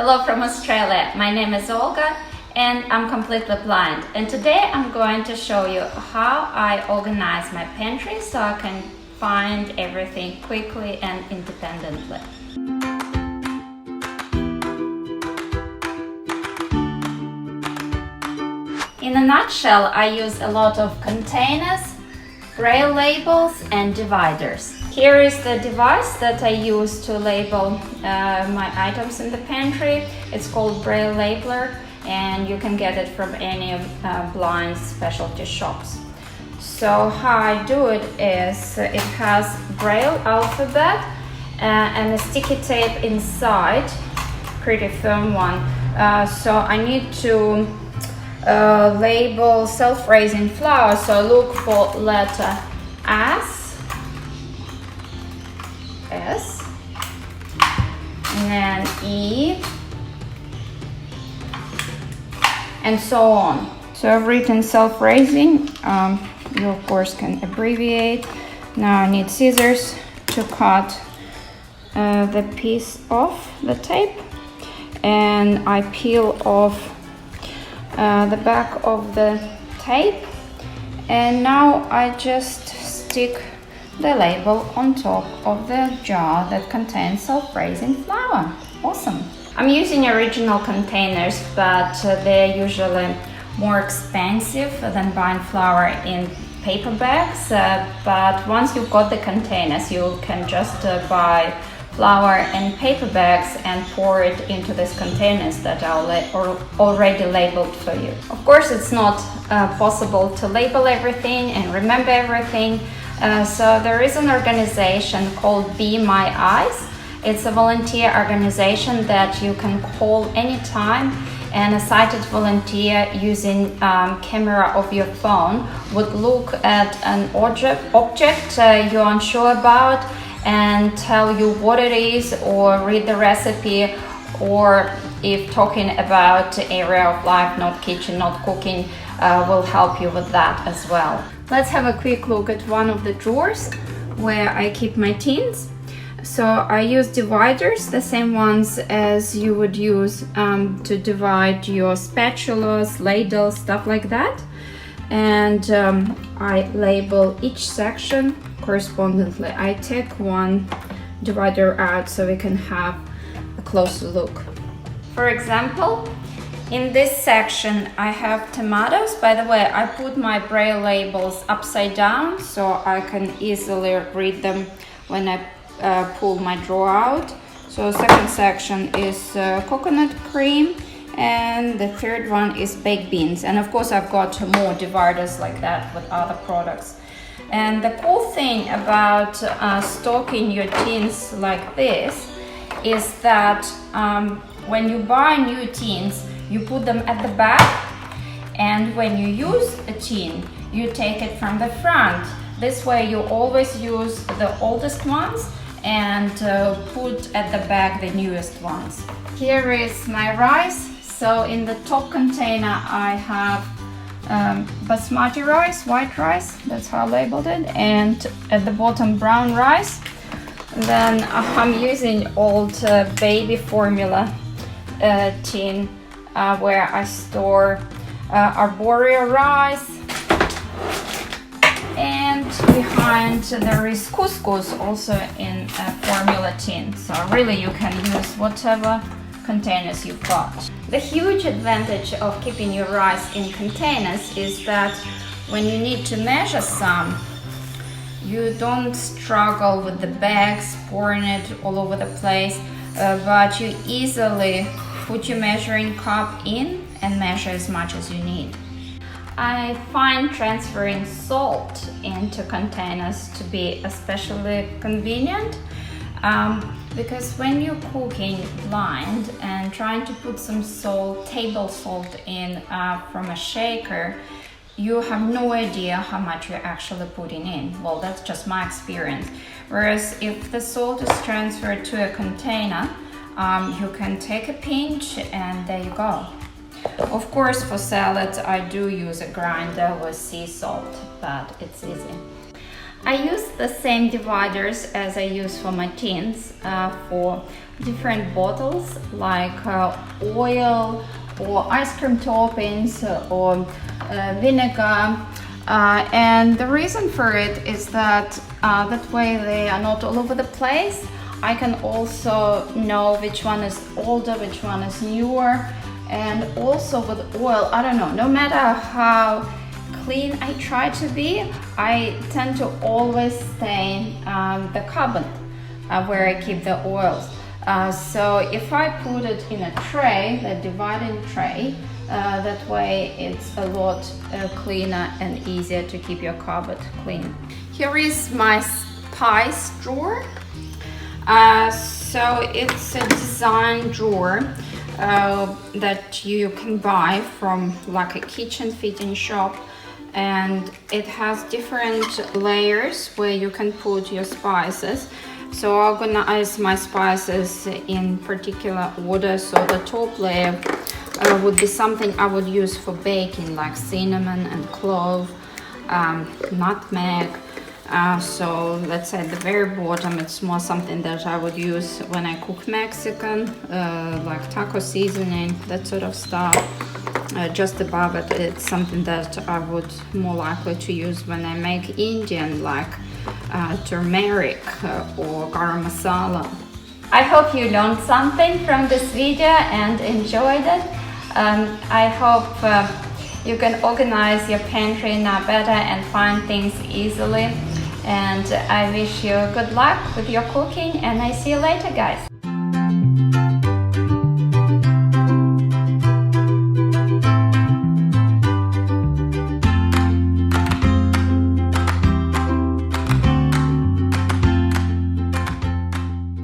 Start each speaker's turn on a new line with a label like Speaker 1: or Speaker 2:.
Speaker 1: Hello from Australia. My name is Olga and I'm completely blind. And today I'm going to show you how I organize my pantry so I can find everything quickly and independently. In a nutshell, I use a lot of containers, Braille labels and dividers. Here is the device that I use to label my items in the pantry. It's called Braille Labeler and you can get it from any blind specialty shops. So how I do it is it has Braille alphabet and a sticky tape inside, pretty firm one. So I need to label self-raising flour, so I look for letter S, and then E, and so on. So I've written self-raising. You of course can abbreviate. Now I need scissors to cut the piece off the tape, and I peel off the back of the tape, and now I just stick the label on top of the jar that contains self-raising flour. Awesome! I'm using original containers, but they're usually more expensive than buying flour in paper bags, but once you've got the containers you can just buy flour in paper bags and pour it into these containers that are already labeled for you. Of course, it's not possible to label everything and remember everything, so there is an organization called Be My Eyes. It's a volunteer organization that you can call anytime, and a sighted volunteer using camera of your phone would look at an object you're unsure about and tell you what it is, or read the recipe, or if talking about area of life, not kitchen, not cooking, will help you with that as well. Let's have a quick look at one of the drawers where I keep my tins. So I use dividers, the same ones as you would use to divide your spatulas, ladles, stuff like that. And I label each section correspondingly. I take one divider out so we can have a closer look. For example, in this section I have tomatoes. By the way, I put my Braille labels upside down so I can easily read them when I pull my drawer out. So second section is coconut cream, and the third one is baked beans. And of course I've got more dividers like that with other products. And the cool thing about stocking your tins like this is that when you buy new tins, you put them at the back, and when you use a tin, you take it from the front. This way you always use the oldest ones and put at the back the newest ones. Here is my rice. So in the top container I have basmati rice, white rice, that's how I labeled it, and at the bottom brown rice. Then I'm using old baby formula tin where I store arboreal rice, and behind there is couscous also in a formula tin. So really you can use whatever containers you've got. The huge advantage of keeping your rice in containers is that when you need to measure some, you don't struggle with the bags, pouring it all over the place, but you easily put your measuring cup in and measure as much as you need. I find transferring salt into containers to be especially convenient because when you're cooking blind and trying to put some salt, table salt in from a shaker, you have no idea how much you're actually putting in. Well, that's just my experience. Whereas if the salt is transferred to a container, you can take a pinch and there you go. Of course, for salads I do use a grinder with sea salt, but it's easy. I use the same dividers as I use for my tins for different bottles like oil or ice cream toppings or vinegar. And the reason for it is that that way they are not all over the place. I can also know which one is older, which one is newer. And also with oil, I don't know, no matter how clean I try to be, I tend to always stain the cupboard where I keep the oils. So if I put it in a tray, the dividing tray, that way it's a lot cleaner and easier to keep your cupboard clean. Here is my spice drawer. So it's a design drawer that you can buy from like a kitchen fitting shop, and it has different layers where you can put your spices. So I organize my spices in particular order. So the top layer would be something I would use for baking, like cinnamon and clove, nutmeg. So let's say at the very bottom it's more something that I would use when I cook Mexican, like taco seasoning, that sort of stuff. Just above it, it's something that I would more likely to use when I make Indian, like turmeric or garam masala. I hope you learned something from this video and enjoyed it. I hope you can organize your pantry now better and find things easily. And I wish you good luck with your cooking, and I see you later, guys.